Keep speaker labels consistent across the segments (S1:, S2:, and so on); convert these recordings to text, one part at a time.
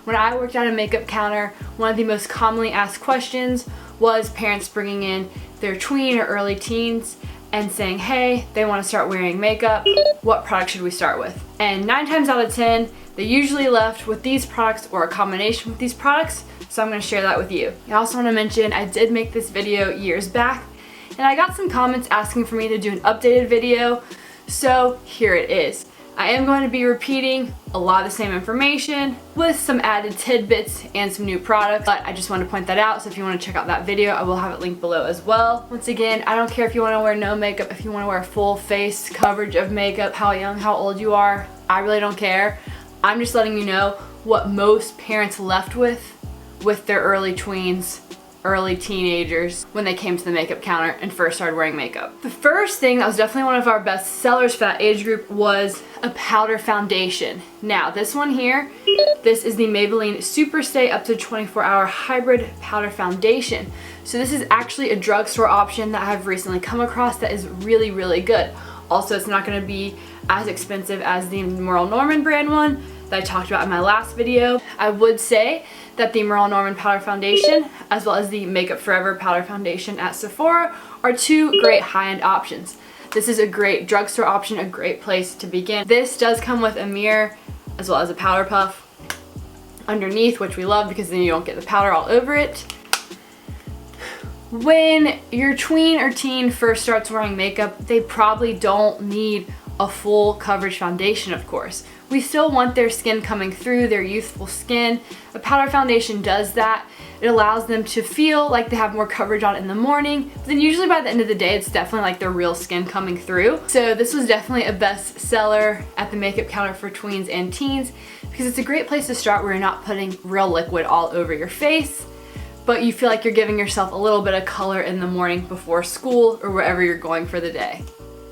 S1: When I worked at a makeup counter, one of the most commonly asked questions was parents bringing in their tween or early teens and saying, hey, they want to start wearing makeup. What product should we start with? And 9 times out of 10, they usually left with these products or a combination with these products. So I'm going to share that with you. I also want to mention I did make this video years back and I got some comments asking for me to do an updated video. So here it is. I am going to be repeating a lot of the same information with some added tidbits and some new products, but I just wanted to point that out. So if you want to check out that video, I will have it linked below as well. Once again, I don't care if you want to wear no makeup, if you want to wear full face coverage of makeup, how young, how old you are, I really don't care. I'm just letting you know what most parents left with their early tweens, early teenagers when they came to the makeup counter and first started wearing makeup. The first thing that was definitely one of our best sellers for that age group was a powder foundation. Now this one here, this is the Maybelline Super Stay Up to 24-Hour Hybrid Powder Foundation. So this is actually a drugstore option that I've recently come across that is really, really good. Also, it's not going to be as expensive as the Merle Norman brand one that I talked about in my last video. I would say that the Merle Norman Powder Foundation as well as the Makeup Forever Powder Foundation at Sephora are two great high-end options. This is a great drugstore option, a great place to begin. This does come with a mirror as well as a powder puff underneath, which we love because then you don't get the powder all over it. When your tween or teen first starts wearing makeup, they probably don't need a full coverage foundation, of course. We still want their skin coming through, their youthful skin. A powder foundation does that. It allows them to feel like they have more coverage on in the morning, but then usually by the end of the day, it's definitely like their real skin coming through. So this was definitely a best seller at the makeup counter for tweens and teens because it's a great place to start where you're not putting real liquid all over your face, but you feel like you're giving yourself a little bit of color in the morning before school or wherever you're going for the day.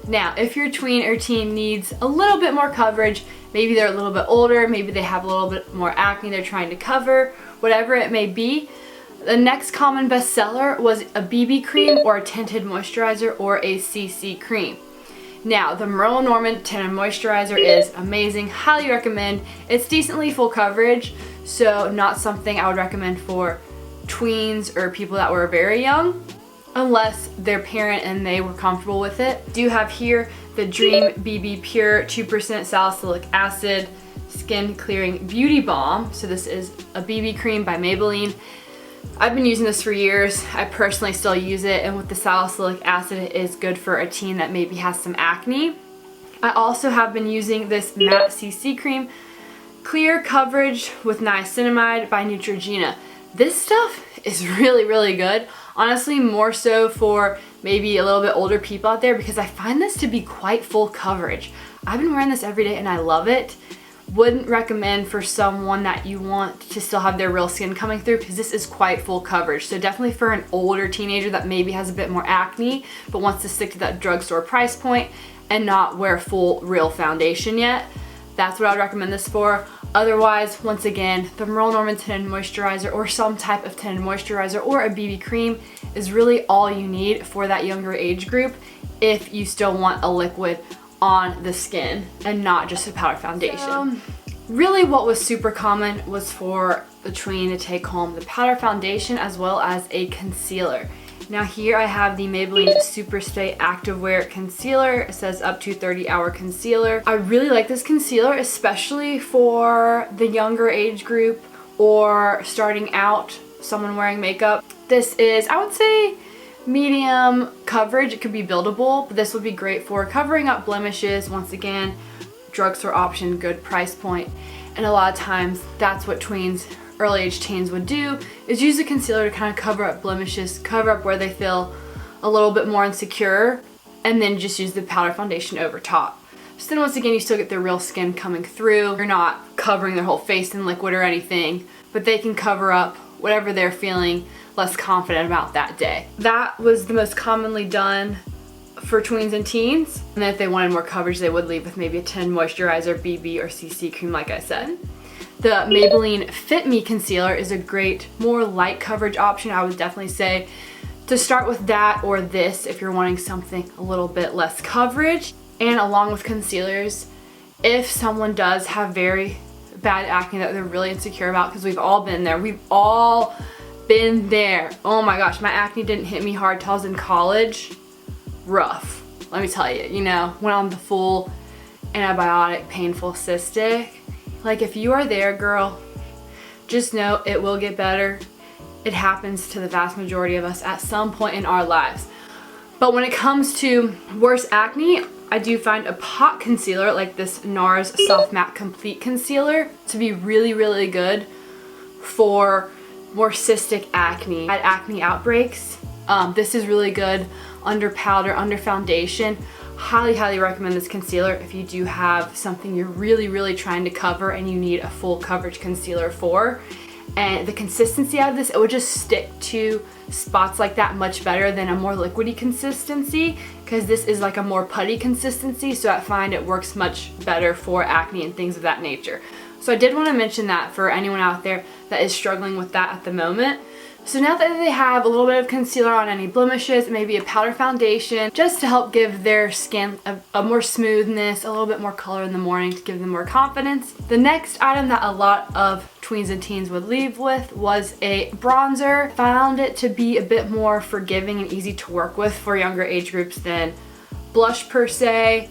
S1: Now, if your tween or teen needs a little bit more coverage, maybe they're a little bit older, maybe they have a little bit more acne they're trying to cover, whatever it may be, the next common bestseller was a BB cream or a tinted moisturizer or a CC cream. Now, the Merle Norman tinted moisturizer is amazing, highly recommend. It's decently full coverage, so not something I would recommend for tweens or people that were very young, unless their parent and they were comfortable with it. Do have here the Dream BB Pure 2% salicylic acid skin clearing beauty balm. So this is a BB cream by Maybelline. I've been using this for years. I personally still use it, and with the salicylic acid, it is good for a teen that maybe has some acne. I also have been using this matte CC cream, clear coverage with niacinamide by Neutrogena. This stuff is really, really good. Honestly, more so for maybe a little bit older people out there because I find this to be quite full coverage. I've been wearing this every day and I love it. Wouldn't recommend for someone that you want to still have their real skin coming through because this is quite full coverage. So definitely for an older teenager that maybe has a bit more acne but wants to stick to that drugstore price point and not wear full real foundation yet, that's what I would recommend this for. Otherwise, once again, the Merle Norman tinted moisturizer or some type of tinted moisturizer or a BB cream is really all you need for that younger age group if you still want a liquid on the skin and not just a powder foundation. Really what was super common was for the tween to take home the powder foundation as well as a concealer. Now here I have the Maybelline Super Stay Activewear Concealer. It says up to 30-hour concealer. I really like this concealer, especially for the younger age group or starting out, someone wearing makeup. This is, I would say, medium coverage. It could be buildable, but this would be great for covering up blemishes. Once again, drugstore option, good price point. And a lot of times that's what tweens, early age teens would do, is use a concealer to kind of cover up blemishes, cover up where they feel a little bit more insecure, and then just use the powder foundation over top. So then once again, you still get their real skin coming through. You're not covering their whole face in liquid or anything, but they can cover up whatever they're feeling less confident about that day. That was the most commonly done for tweens and teens. And then if they wanted more coverage, they would leave with maybe a tinted moisturizer, BB, or CC cream, like I said. The Maybelline Fit Me Concealer is a great, more light coverage option. I would definitely say to start with that or this if you're wanting something a little bit less coverage. And along with concealers, if someone does have very bad acne that they're really insecure about, because we've all been there. We've all been there. Oh my gosh, my acne didn't hit me hard till I was in college. Rough, let me tell you. You know, went on the full antibiotic, painful cystic. Like, if you are there, girl, just know it will get better. It happens to the vast majority of us at some point in our lives. But when it comes to worse acne, I do find a pot concealer like this NARS Soft Matte Complete Concealer to be really, really good for more cystic acne, at acne outbreaks. This is really good under powder, under foundation. Highly, highly recommend this concealer if you do have something you're really, really trying to cover and you need a full coverage concealer for. And the consistency of this, it would just stick to spots like that much better than a more liquidy consistency, because this is like a more putty consistency, so I find it works much better for acne and things of that nature. So I did want to mention that for anyone out there that is struggling with that at the moment. So now that they have a little bit of concealer on any blemishes, maybe a powder foundation, just to help give their skin a more smoothness, a little bit more color in the morning to give them more confidence. The next item that a lot of tweens and teens would leave with was a bronzer. Found it to be a bit more forgiving and easy to work with for younger age groups than blush per se.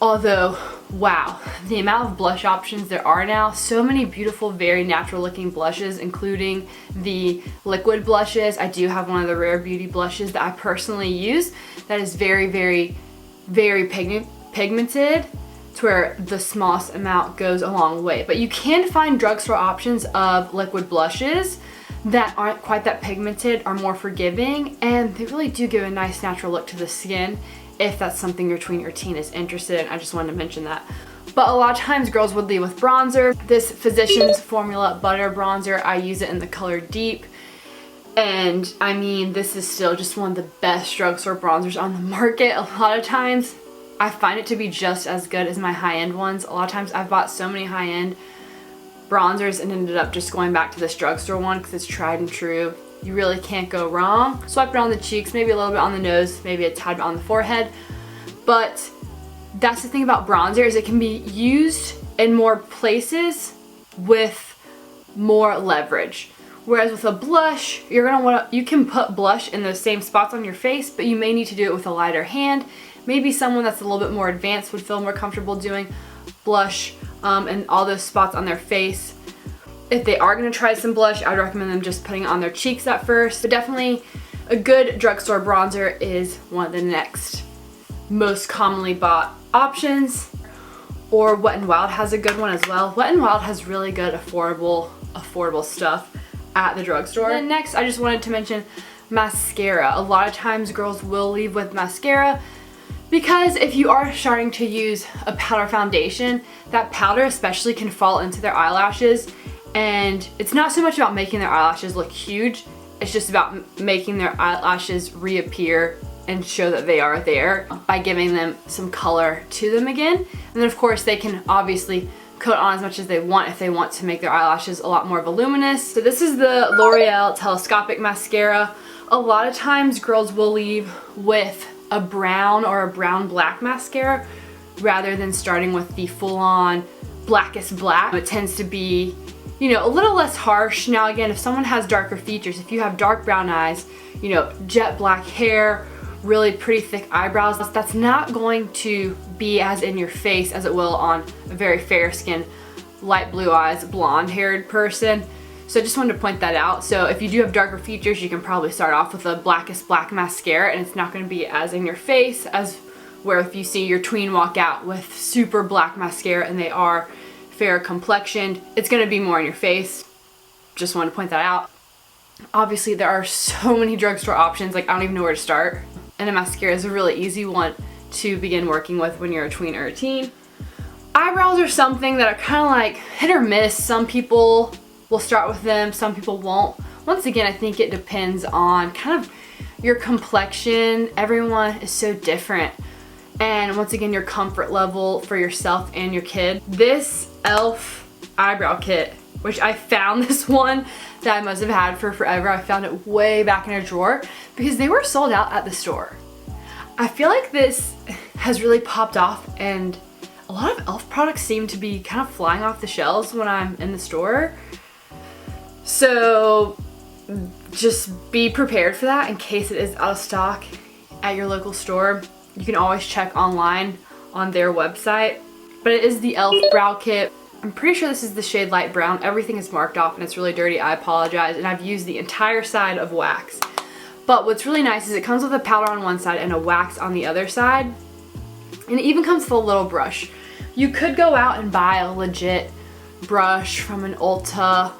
S1: Although, wow, the amount of blush options there are now. So many beautiful, very natural looking blushes, including the liquid blushes. I do have one of the Rare Beauty blushes that I personally use that is very, very, very pigmented, to where the smallest amount goes a long way. But you can find drugstore options of liquid blushes that aren't quite that pigmented, are more forgiving, and they really do give a nice natural look to the skin if that's something your tween or teen is interested in. I just wanted to mention that. But a lot of times girls would leave with bronzer. This Physicians Formula Butter Bronzer, I use it in the color Deep. And I mean, this is still just one of the best drugstore bronzers on the market. A lot of times I find it to be just as good as my high-end ones. A lot of times I've bought so many high-end bronzers and ended up just going back to this drugstore one because it's tried and true. You really can't go wrong. Swipe it on the cheeks, maybe a little bit on the nose, maybe a tad bit on the forehead. But that's the thing about bronzer, is it can be used in more places with more leverage. Whereas with a blush, you can put blush in those same spots on your face, but you may need to do it with a lighter hand. Maybe someone that's a little bit more advanced would feel more comfortable doing blush and all those spots on their face. If they are going to try some blush, I would recommend them just putting it on their cheeks at first. But definitely a good drugstore bronzer is one of the next most commonly bought options. Or Wet n Wild has a good one as well. Wet n Wild has really good affordable stuff at the drugstore. And next, I just wanted to mention mascara. A lot of times girls will leave with mascara because if you are starting to use a powder foundation, that powder especially can fall into their eyelashes. And it's not so much about making their eyelashes look huge, it's just about making their eyelashes reappear and show that they are there by giving them some color to them again. And then of course they can obviously coat on as much as they want if they want to make their eyelashes a lot more voluminous. So this is the L'Oreal Telescopic Mascara. A lot of times girls will leave with a brown or a brown black mascara rather than starting with the full-on blackest black. It tends to be, you know, a little less harsh. Now again, if someone has darker features, if you have dark brown eyes, you know, jet black hair, really pretty thick eyebrows, that's not going to be as in your face as it will on a very fair skinned, light blue eyes, blonde haired person. So I just wanted to point that out. So if you do have darker features, you can probably start off with a blackest black mascara and it's not going to be as in your face as where if you see your tween walk out with super black mascara and they are fair complexioned, it's going to be more in your face. Just wanted to point that out. Obviously there are so many drugstore options, like I don't even know where to start. And a mascara is a really easy one to begin working with when you're a tween or a teen. Eyebrows are something that are kind of like hit or miss. Some people will start with them, some people won't. Once again, I think it depends on kind of your complexion. Everyone is so different. And once again, your comfort level for yourself and your kid. This e.l.f. eyebrow kit, which I found this one that I must have had for forever. I found it way back in a drawer because they were sold out at the store. I feel like this has really popped off and a lot of e.l.f. products seem to be kind of flying off the shelves when I'm in the store. So just be prepared for that in case it is out of stock at your local store. You can always check online on their website. But it is the e.l.f. brow kit. I'm pretty sure this is the shade light brown. Everything is marked off and it's really dirty. I apologize. And I've used the entire side of wax. But what's really nice is it comes with a powder on one side and a wax on the other side. And it even comes with a little brush. You could go out and buy a legit brush from an Ulta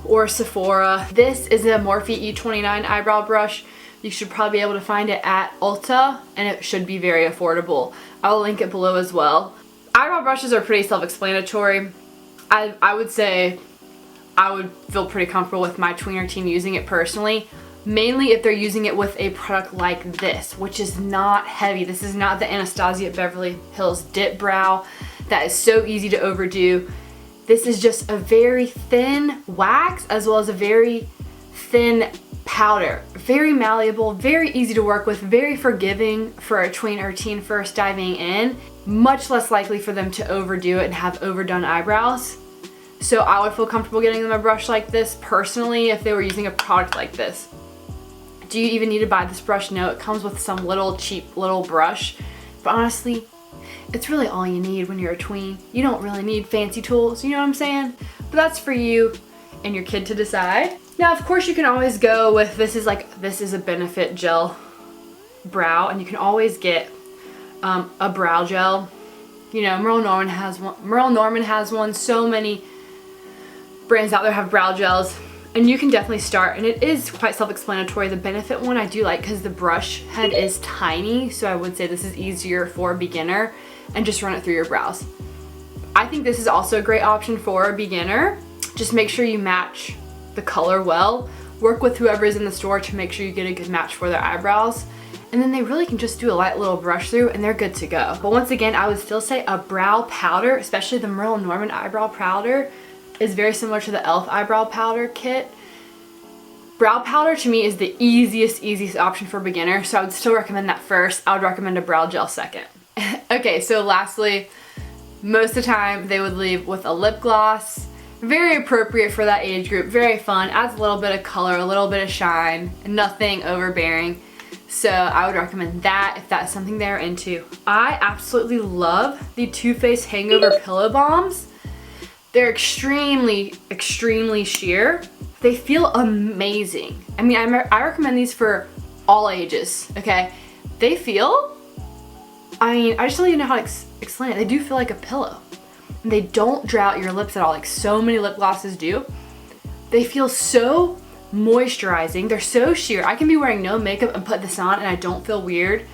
S1: or Sephora. This is a Morphe E29 eyebrow brush. You should probably be able to find it at Ulta, and it should be very affordable. I'll link it below as well. Eyebrow brushes are pretty self-explanatory. I would say I would feel pretty comfortable with my tweener teen using it personally. Mainly if they're using it with a product like this, which is not heavy. This is not the Anastasia Beverly Hills Dip Brow that is so easy to overdo. This is just a very thin wax as well as a very thin powder. Very malleable, very easy to work with, very forgiving for a tween or teen first diving in. Much less likely for them to overdo it and have overdone eyebrows. So I would feel comfortable getting them a brush like this personally if they were using a product like this. Do you even need to buy this brush? No, it comes with some little cheap little brush. But honestly, it's really all you need when you're a tween. You don't really need fancy tools, you know what I'm saying? But that's for you and your kid to decide. Now, of course, you can always go with, this is a Benefit Gel brow, and you can always get a brow gel. You know, Merle Norman has one. Merle Norman has one. So many brands out there have brow gels. And you can definitely start, and it is quite self-explanatory. The Benefit one I do like because the brush head is tiny, so I would say this is easier for a beginner, and just run it through your brows. I think this is also a great option for a beginner. Just make sure you match the color well. Work with whoever is in the store to make sure you get a good match for their eyebrows. And then they really can just do a light little brush through and they're good to go. But once again, I would still say a brow powder, especially the Merle Norman eyebrow powder, is very similar to the e.l.f. eyebrow powder kit. Brow powder to me is the easiest option for beginner, so I would still recommend that first. I would recommend a brow gel second. Okay, so lastly, most of the time they would leave with a lip gloss. Very appropriate for that age group, very fun, adds a little bit of color, a little bit of shine, nothing overbearing. So I would recommend that if that's something they're into. I absolutely love the Too Faced Hangover Pillow Balms. They're extremely sheer. They feel amazing. I mean, I recommend these for all ages, okay? They feel, I mean, I just don't even know how to explain it. They do feel like a pillow. And they don't dry out your lips at all like so many lip glosses do. They feel so moisturizing. They're so sheer. I can be wearing no makeup and put this on and I don't feel weird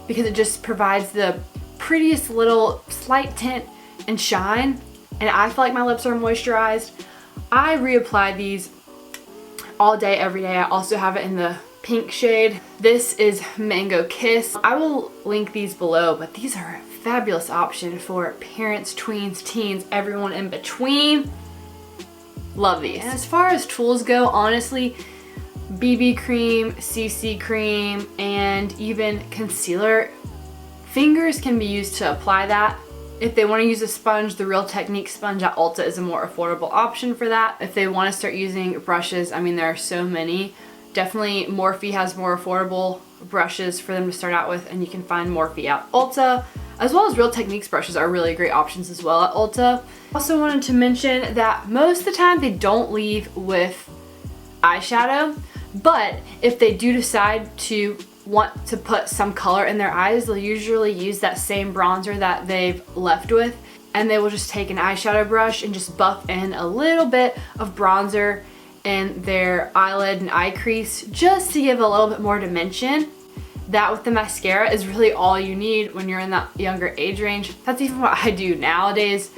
S1: because it just provides the prettiest little slight tint and shine, and I feel like my lips are moisturized. I reapply these all day, every day. I also have it in the pink shade. This is Mango Kiss. I will link these below, but these are a fabulous option for parents, tweens, teens, everyone in between. Love these. And as far as tools go, honestly, BB cream, CC cream, and even concealer, fingers can be used to apply that. If they want to use a sponge, the Real Technique sponge at Ulta is a more affordable option for that. If they want to start using brushes, I mean, there are so many. Definitely Morphe has more affordable brushes for them to start out with, and you can find Morphe at Ulta, as well as Real Techniques brushes are really great options as well at Ulta. Also wanted to mention that most of the time they don't leave with eyeshadow, but if they do decide to want to put some color in their eyes, they'll usually use that same bronzer that they've left with, and they will just take an eyeshadow brush and just buff in a little bit of bronzer in their eyelid and eye crease just to give a little bit more dimension. That with the mascara is really all you need when you're in that younger age range. That's even what I do nowadays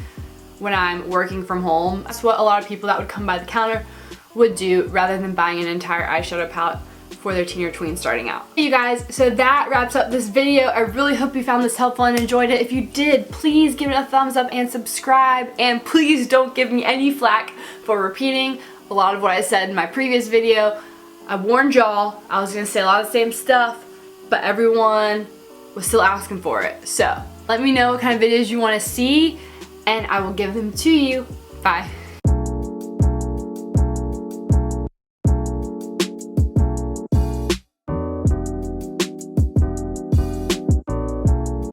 S1: when I'm working from home. That's what a lot of people that would come by the counter would do rather than buying an entire eyeshadow palette for their teen or tween starting out. Hey you guys, so that wraps up this video. I really hope you found this helpful and enjoyed it. If you did, please give it a thumbs up and subscribe, and please don't give me any flack for repeating a lot of what I said in my previous video. I warned y'all I was gonna say a lot of the same stuff, but everyone was still asking for it. So Let me know what kind of videos you want to see and I will give them to you. Bye.